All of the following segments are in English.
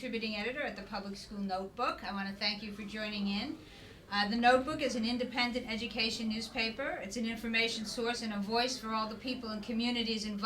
contributing editor at the Public School Notebook. I want to thank you for joining in. The Notebook is an independent education newspaper. It's an information source and a voice for all the people and communities involved.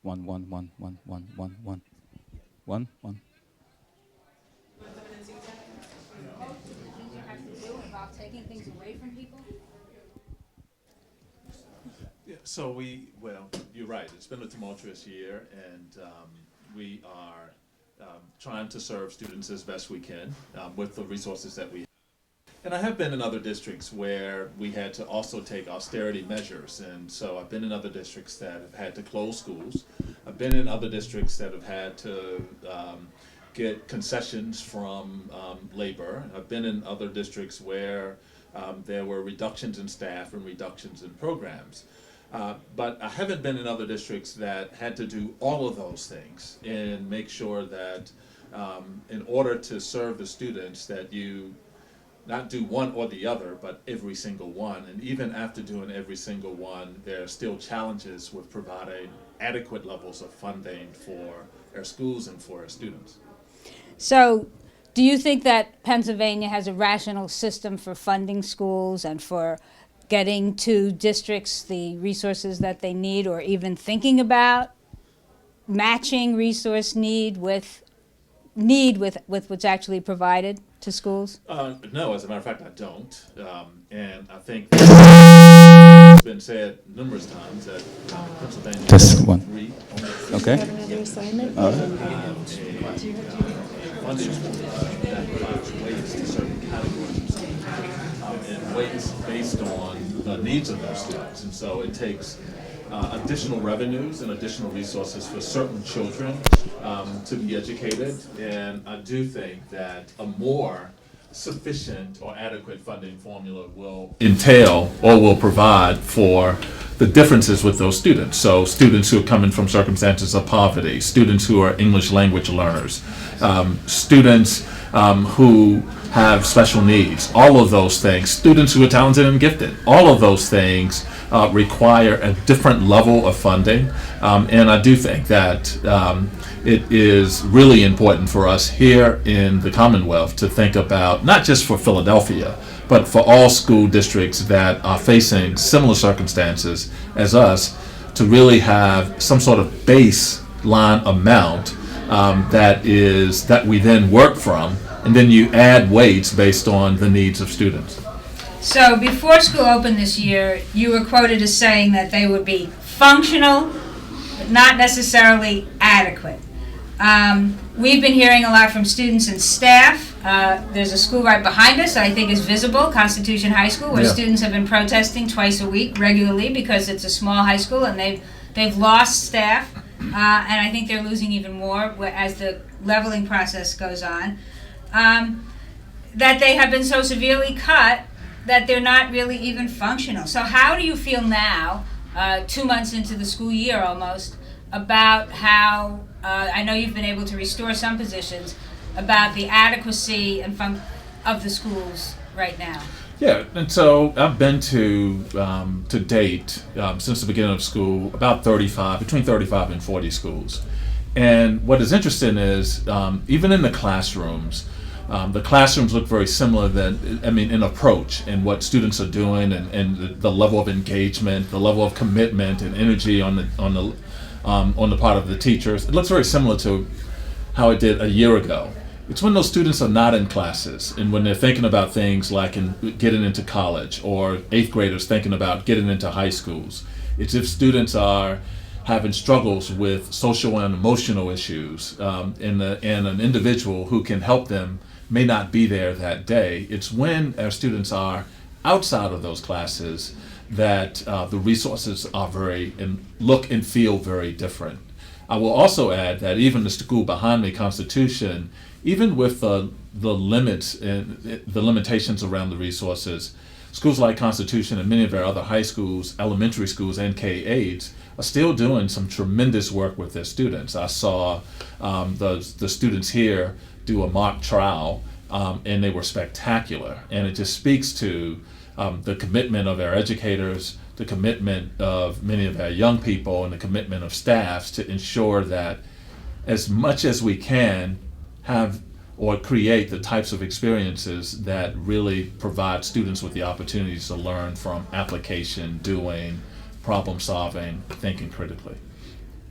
One. About taking things away from people? Yeah, you're right. It's been a tumultuous year, and we are trying to serve students as best we can with the resources that we have. And I have been in other districts where we had to also take austerity measures, and so I've been in other districts that have had to close schools. I've been in other districts that have had to get concessions from labor. I've been in other districts where there were reductions in staff and reductions in programs. But I haven't been in other districts that had to do all of those things and make sure that in order to serve the students that you not do one or the other, but every single one. And even after doing every single one, there are still challenges with providing adequate levels of funding for our schools and for our students. So, do you think that Pennsylvania has a rational system for funding schools and for getting to districts the resources that they need, or even thinking about matching resource need with what's actually provided to schools? No, as a matter of fact, I don't. And I think it's been said numerous times that Pennsylvania Just one. Okay. Another assignment? funding that provides weights to certain categories and weights based on the needs of those students. And so it takes additional revenues and additional resources for certain children to be educated. And I do think that a more sufficient or adequate funding formula will entail or will provide for the differences with those students. So students who are coming from circumstances of poverty, students who are English language learners, students who have special needs, all of those things, students who are talented and gifted, all of those things require a different level of funding. And I do think that it is really important for us here in the Commonwealth to think about, not just for Philadelphia, but for all school districts that are facing similar circumstances as us, to really have some sort of baseline amount that we then work from, and then you add weights based on the needs of students. So before school opened this year, you were quoted as saying that they would be functional, but not necessarily adequate. We've been hearing a lot from students and staff. There's a school right behind us that I think is visible, Constitution High School, where students have been protesting twice a week regularly because it's a small high school and they've lost staff, and I think they're losing even more as the leveling process goes on. That they have been so severely cut that they're not really even functional. So how do you feel now, 2 months into the school year almost, about how, I know you've been able to restore some positions, about the adequacy and of the schools right now? Yeah, and so I've been to date, since the beginning of school, about between 35 and 40 schools. And what is interesting is, even in the classrooms look very similar in approach and what students are doing, and the level of engagement, the level of commitment and energy on the part of the teachers. It looks very similar to how it did a year ago. It's when those students are not in classes and when they're thinking about things like getting into college, or eighth graders thinking about getting into high schools. It's if students are having struggles with social and emotional issues, and an individual who can help them may not be there that day. It's when our students are outside of those classes that the resources are look and feel very different. I will also add that even the school behind me, Constitution, even with the limits and the limitations around the resources, schools like Constitution and many of our other high schools, elementary schools, and K-8s are still doing some tremendous work with their students. I saw the students here do a mock trial, and they were spectacular. And it just speaks to the commitment of our educators, the commitment of many of our young people, and the commitment of staffs to ensure that as much as we can have or create the types of experiences that really provide students with the opportunities to learn from application, doing, problem solving, thinking critically.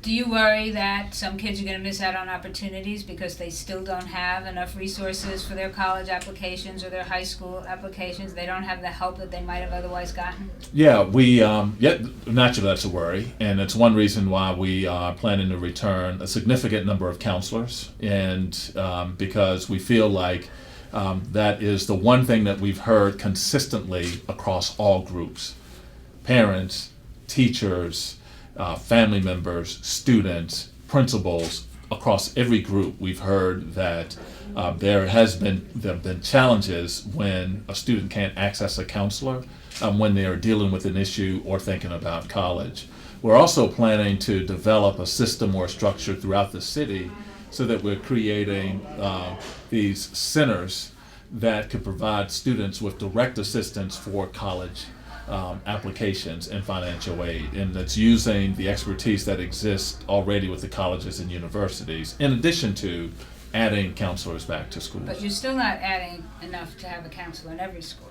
Do you worry that some kids are going to miss out on opportunities because they still don't have enough resources for their college applications or their high school applications? They don't have the help that they might have otherwise gotten? Yeah, naturally that's a worry, and it's one reason why we are planning to return a significant number of counselors, and because we feel like that is the one thing that we've heard consistently across all groups: parents, teachers, family members, students, principals. Across every group, we've heard that there have been challenges when a student can't access a counselor when they are dealing with an issue or thinking about college. We're also planning to develop a system or a structure throughout the city so that we're creating these centers that could provide students with direct assistance for college applications and financial aid, and that's using the expertise that exists already with the colleges and universities, in addition to adding counselors back to schools. But you're still not adding enough to have a counselor in every school.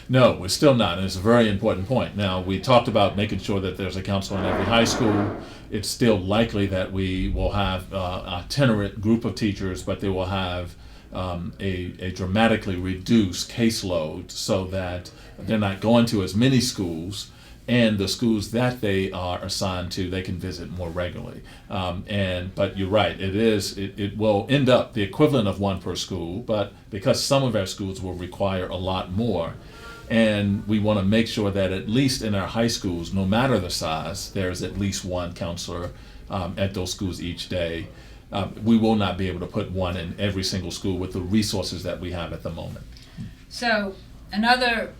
No, we're still not, and it's a very important point. Now, we talked about making sure that there's a counselor in every high school. It's still likely that we will have a itinerant group of teachers, but they will have a dramatically reduced caseload so that they're not going to as many schools, and the schools that they are assigned to, they can visit more regularly. But you're right, it will end up the equivalent of one per school, but because some of our schools will require a lot more, and we want to make sure that at least in our high schools, no matter the size, there's at least one counselor at those schools each day. We will not be able to put one in every single school with the resources that we have at the moment. So another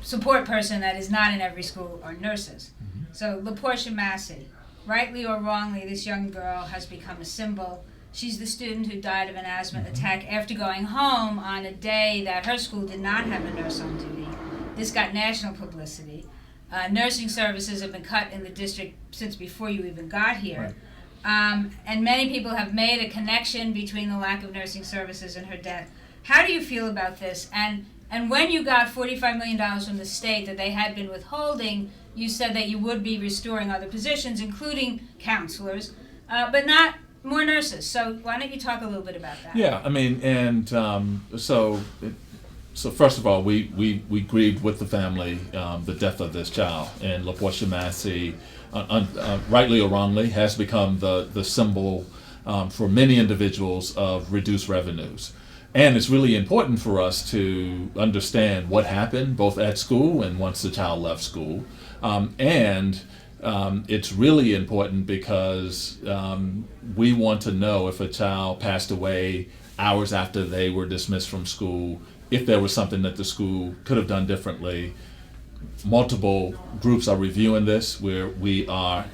support person that is not in every school are nurses. Mm-hmm. So LaPortia Massey, rightly or wrongly, this young girl has become a symbol. She's the student who died of an asthma attack after going home on a day that her school did not have a nurse on duty. This got national publicity. Nursing services have been cut in the district since before you even got here. Right. And many people have made a connection between the lack of nursing services and her death. How do you feel about this? And when you got $45 million from the state that they had been withholding, you said that you would be restoring other positions, including counselors, but not more nurses. So why don't you talk a little bit about that? Yeah, I mean, and so first of all, we grieved with the family the death of this child, and LaPortia Massey, rightly or wrongly, has become the symbol for many individuals of reduced revenues. And it's really important for us to understand what happened both at school and once the child left school. It's really important because we want to know if a child passed away hours after they were dismissed from school, if there was something that the school could have done differently. Multiple groups are reviewing this, where we are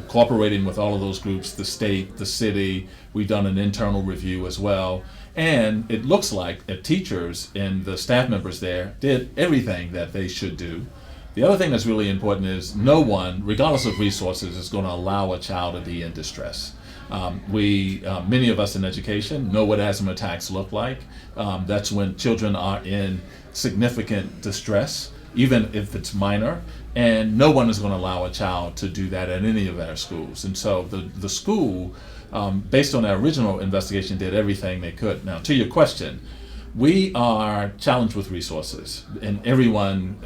cooperating with all of those groups, the state, the city. We've done an internal review as well. And it looks like the teachers and the staff members there did everything that they should do. The other thing that's really important is no one, regardless of resources, is going to allow a child to be in distress. Many of us in education know what asthma attacks look like. That's when children are in significant distress, even if it's minor, and no one is going to allow a child to do that at any of our schools. And so the school based on our original investigation, did everything they could. Now, to your question, we are challenged with resources, and everyone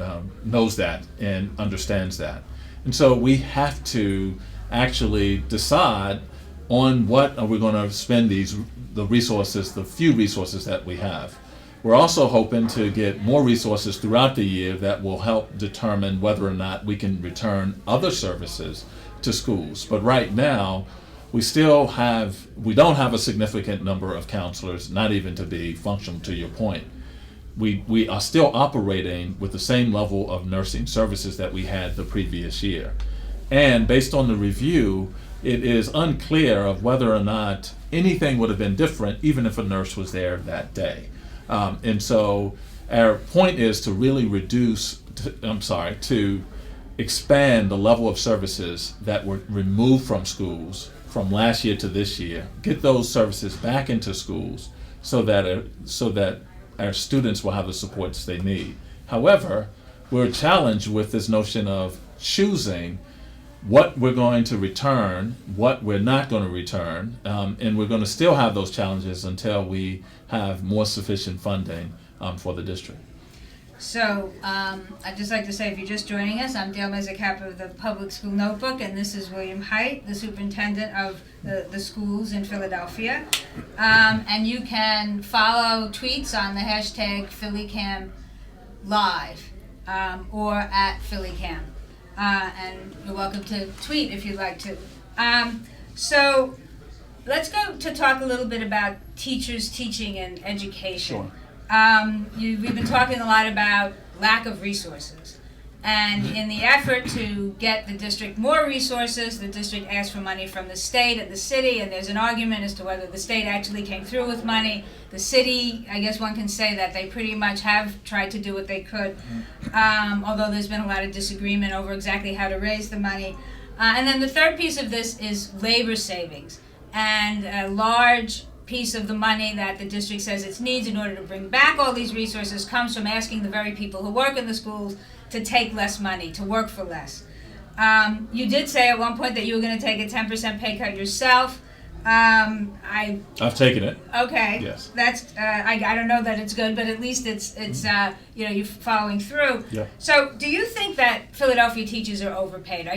knows that and understands that. And so we have to actually decide on what are we going to spend the resources, the few resources that we have. We're also hoping to get more resources throughout the year that will help determine whether or not we can return other services to schools. But right now, we don't have a significant number of counselors, not even to be functional, to your point. We are still operating with the same level of nursing services that we had the previous year. And based on the review, it is unclear of whether or not anything would have been different even if a nurse was there that day. And so our point is to really to expand the level of services that were removed from schools from last year to this year, get those services back into schools so that our students will have the supports they need. However, we're challenged with this notion of choosing what we're going to return, what we're not going to return, and we're going to still have those challenges until we have more sufficient funding for the district. So, I'd just like to say, if you're just joining us, I'm Dale Mezzacapa of the Public School Notebook, and this is William Hite, the superintendent of the schools in Philadelphia. And you can follow tweets on the hashtag PhillyCamLive or at PhillyCam. And you're welcome to tweet if you'd like to. So, let's go to talk a little bit about teachers, teaching, and education. Sure. We've been talking a lot about lack of resources. And in the effort to get the district more resources, the district asked for money from the state and the city, and there's an argument as to whether the state actually came through with money. The city, I guess one can say that they pretty much have tried to do what they could, although there's been a lot of disagreement over exactly how to raise the money. And then the third piece of this is labor savings. And a large piece of the money that the district says it needs in order to bring back all these resources comes from asking the very people who work in the schools to take less money, to work for less. You did say at one point that you were going to take a 10% pay cut yourself. I've taken it. Okay. Yes. That's I don't know that it's good, but at least it's you're following through. Yeah. So, do you think that Philadelphia teachers are overpaid?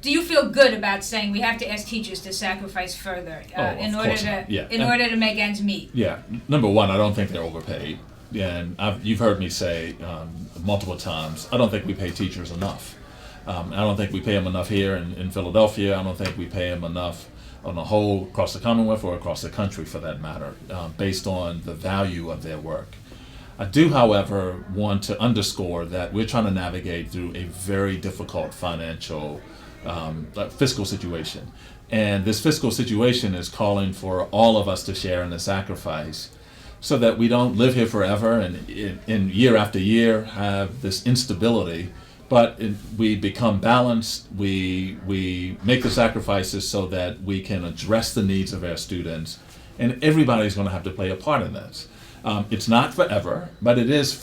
Do you feel good about saying we have to ask teachers to sacrifice further in order to make ends meet? Yeah. Number one, I don't think they're overpaid. And you've heard me say multiple times, I don't think we pay teachers enough. I don't think we pay them enough here in Philadelphia. I don't think we pay them enough on the whole across the Commonwealth or across the country for that matter, based on the value of their work. I do, however, want to underscore that we're trying to navigate through a very difficult fiscal situation. And this fiscal situation is calling for all of us to share in the sacrifice so that we don't live here forever and in year after year have this instability, but we become balanced, we make the sacrifices so that we can address the needs of our students, and everybody's going to have to play a part in this. It's not forever, but it is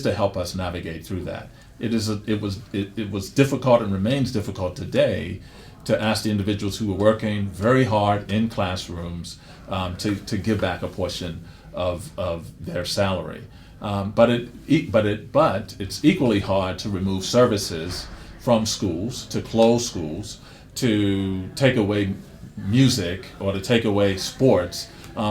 to help us navigate through that. It was difficult and remains difficult today to ask the individuals who were working very hard in classrooms to give back a portion of their salary. But it's equally hard to remove services from schools, to close schools, to take away music or to take away sports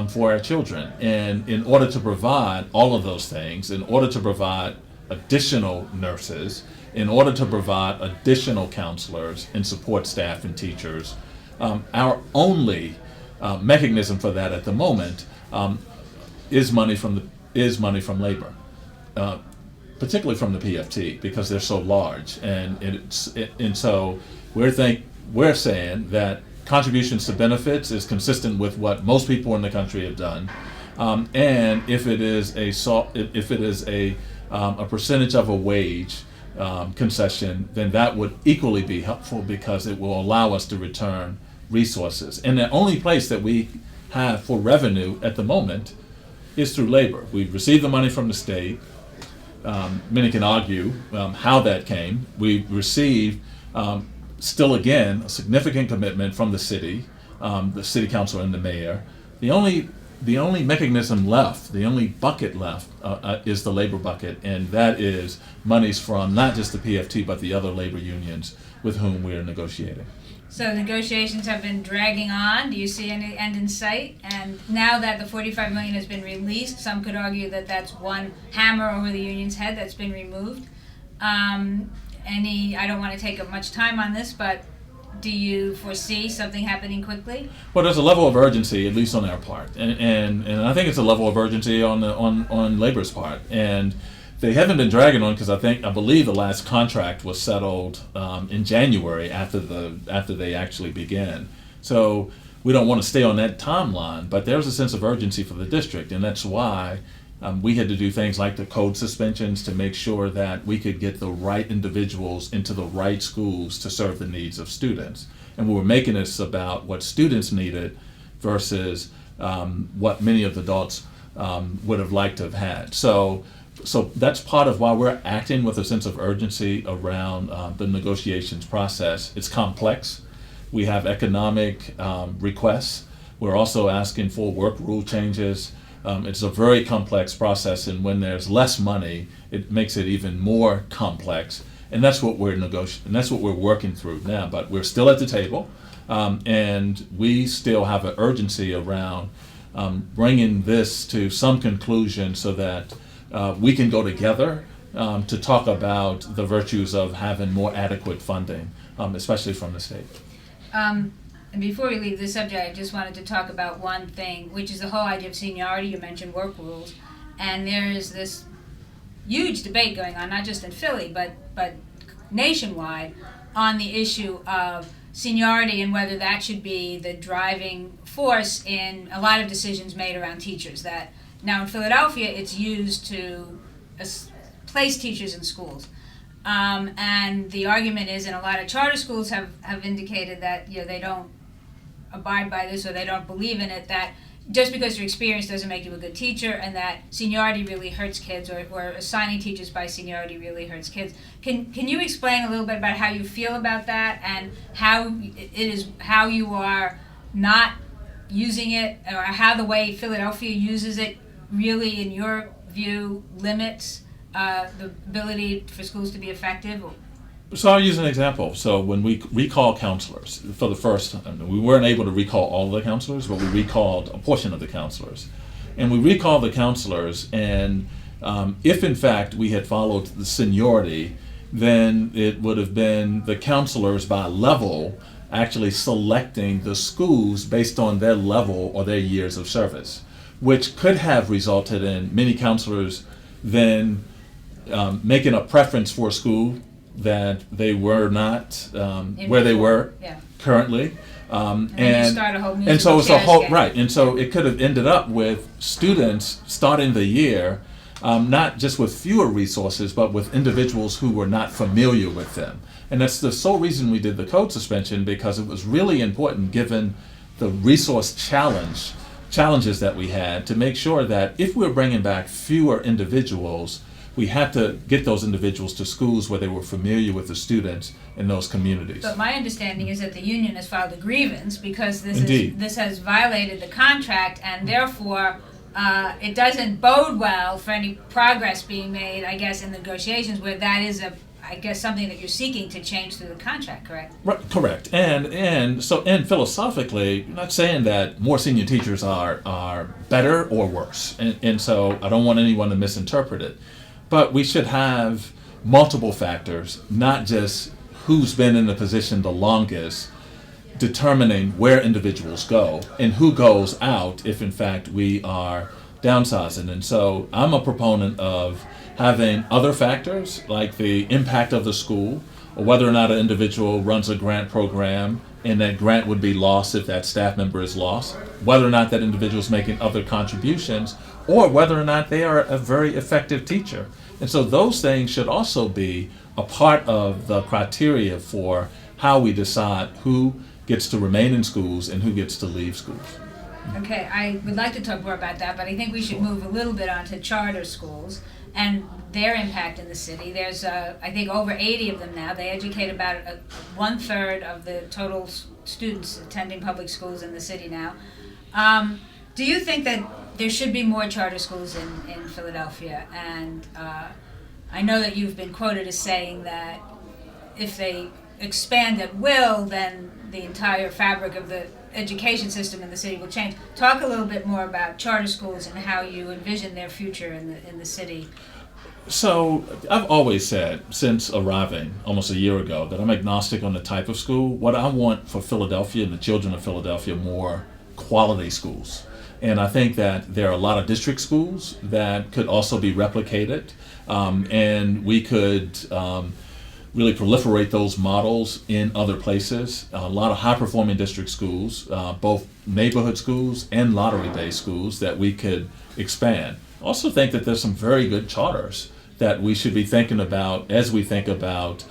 for our children. And in order to provide all of those things, in order to provide additional nurses, in order to provide additional counselors and support staff and teachers, our only mechanism for that at the moment is money from labor, particularly from the PFT, because they're so large, and so we're saying that contributions to benefits is consistent with what most people in the country have done, and if it is a percentage of a wage concession, then that would equally be helpful because it will allow us to return resources. And the only place that we have for revenue at the moment is through labor. We've received the money from the state. Many can argue how that came. We received still, again, a significant commitment from the city council and the mayor. The only mechanism left, the only bucket left, is the labor bucket, and that is monies from not just the PFT but the other labor unions with whom we are negotiating. So negotiations have been dragging on. Do you see any end in sight? And now that the $45 million has been released, some could argue that that's one hammer over the union's head that's been removed. I don't want to take up much time on this, but do you foresee something happening quickly? Well, there's a level of urgency, at least on our part, and I think it's a level of urgency on labor's part, and they haven't been dragging on because I believe the last contract was settled in January after they actually began. So we don't want to stay on that timeline, but there's a sense of urgency for the district, and that's why we had to do things like the code suspensions to make sure that we could get the right individuals into the right schools to serve the needs of students. And we were making this about what students needed versus what many of the adults would have liked to have had. So that's part of why we're acting with a sense of urgency around the negotiations process. It's complex. We have economic requests. We're also asking for work rule changes. It's a very complex process, and when there's less money, it makes it even more complex. And that's what we're negotiating, and that's what we're working through now. But we're still at the table, and we still have an urgency around bringing this to some conclusion so that we can go together to talk about the virtues of having more adequate funding, especially from the state. And before we leave this subject, I just wanted to talk about one thing, which is the whole idea of seniority. You mentioned work rules, and there is this huge debate going on, not just in Philly, but nationwide, on the issue of seniority and whether that should be the driving force in a lot of decisions made around teachers. That now in Philadelphia, it's used to place teachers in schools. And the argument is, and a lot of charter schools have indicated that they don't abide by this or they don't believe in it, that just because your experience doesn't make you a good teacher, and that seniority really hurts kids, or assigning teachers by seniority really hurts kids. Can you explain a little bit about how you feel about that, and how you are not using it, or how the way Philadelphia uses it really, in your view, limits the ability for schools to be effective? So I'll use an example. So when we recall counselors for the first time, we weren't able to recall all of the counselors, but we recalled a portion of the counselors. And we recalled the counselors, and if in fact we had followed the seniority, then it would have been the counselors by level actually selecting the schools based on their level or their years of service, which could have resulted in many counselors then making a preference for a school that they were not where they were currently, and you start a whole and so it's a whole game. right, and so it could have ended up with students starting the year not just with fewer resources, but with individuals who were not familiar with them. And that's the sole reason we did the code suspension, because it was really important, given the resource challenges that we had, to make sure that if we were bringing back fewer individuals, we had to get those individuals to schools where they were familiar with the students in those communities. But my understanding is that the union has filed a grievance because this has violated the contract, and therefore it doesn't bode well for any progress being made, I guess, in negotiations, where that is something that you're seeking to change through the contract, correct? Right, correct. And philosophically, I'm not saying that more senior teachers are better or worse. And so I don't want anyone to misinterpret it. But we should have multiple factors, not just who's been in the position the longest, determining where individuals go and who goes out if in fact we are downsizing. And so I'm a proponent of having other factors like the impact of the school, or whether or not an individual runs a grant program and that grant would be lost if that staff member is lost, whether or not that individual is making other contributions, or whether or not they are a very effective teacher. And so those things should also be a part of the criteria for how we decide who gets to remain in schools and who gets to leave schools. Okay, I would like to talk more about that, but I think we should move a little bit on to charter schools and their impact in the city. There's, I think, over 80 of them now. They educate about 1/3 of the total students attending public schools in the city now. Do you think that there should be more charter schools in Philadelphia? And I know that you've been quoted as saying that if they expand at will, then the entire fabric of the education system in the city will change. Talk a little bit more about charter schools and how you envision their future in the city. So I've always said, since arriving almost a year ago, that I'm agnostic on the type of school. What I want for Philadelphia and the children of Philadelphia, more quality schools. And I think that there are a lot of district schools that could also be replicated, and we could really proliferate those models in other places. A lot of high-performing district schools, both neighborhood schools and lottery-based schools that we could expand. I also think that there's some very good charters that we should be thinking about as we think about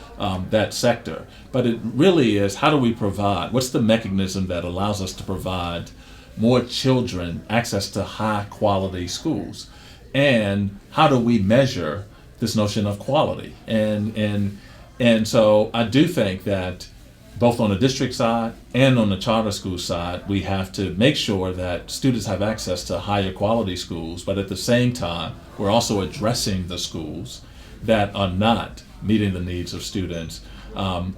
that sector. But it really is, how do we provide, what's the mechanism that allows us to provide more children access to high-quality schools? And how do we measure this notion of quality? And so I do think that both on the district side and on the charter school side, we have to make sure that students have access to higher quality schools, but at the same time, we're also addressing the schools that are not meeting the needs of students,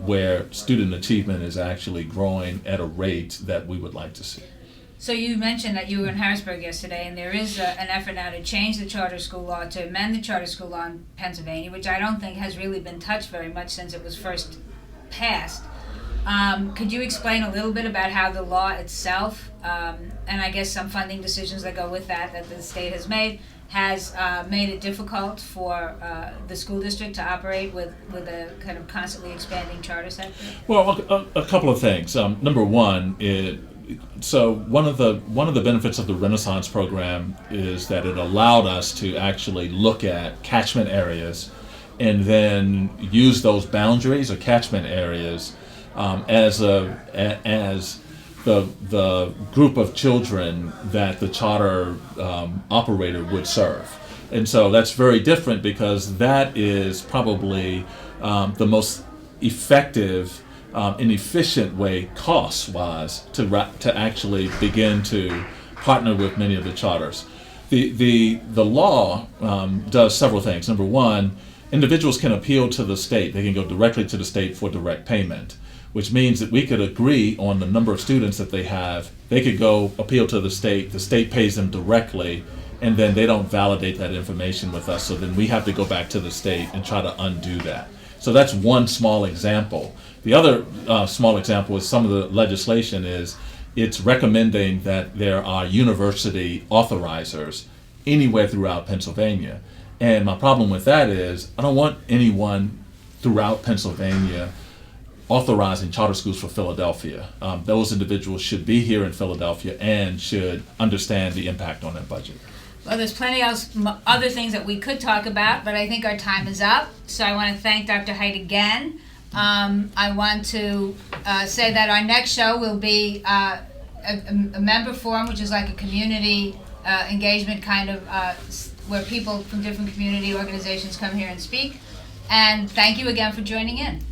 where student achievement is actually growing at a rate that we would like to see. So you mentioned that you were in Harrisburg yesterday, and there is an effort now to change the charter school law, to amend the charter school law in Pennsylvania, which I don't think has really been touched very much since it was first passed. Could you explain a little bit about how the law itself, and I guess some funding decisions that go with that the state has made it difficult for the school district to operate with a kind of constantly expanding charter sector? Well, a couple of things. Number one, so one of the benefits of the Renaissance program is that it allowed us to actually look at catchment areas and then use those boundaries or catchment areas as the group of children that the charter operator would serve. And so that's very different, because that is probably the most effective and efficient way, cost-wise, to actually begin to partner with many of the charters. The law does several things. Number one, individuals can appeal to the state. They can go directly to the state for direct payment, which means that we could agree on the number of students that they have. They could go appeal to the state pays them directly, and then they don't validate that information with us, so then we have to go back to the state and try to undo that. So that's one small example. The other small example is some of the legislation it's recommending that there are university authorizers anywhere throughout Pennsylvania. And my problem with that is I don't want anyone throughout Pennsylvania authorizing charter schools for Philadelphia. Those individuals should be here in Philadelphia and should understand the impact on their budget. Well, there's plenty else, other things that we could talk about, but I think our time is up. So I want to thank Dr. Hite again. I want to say that our next show will be a member forum, which is like a community engagement kind of, where people from different community organizations come here and speak. And thank you again for joining in.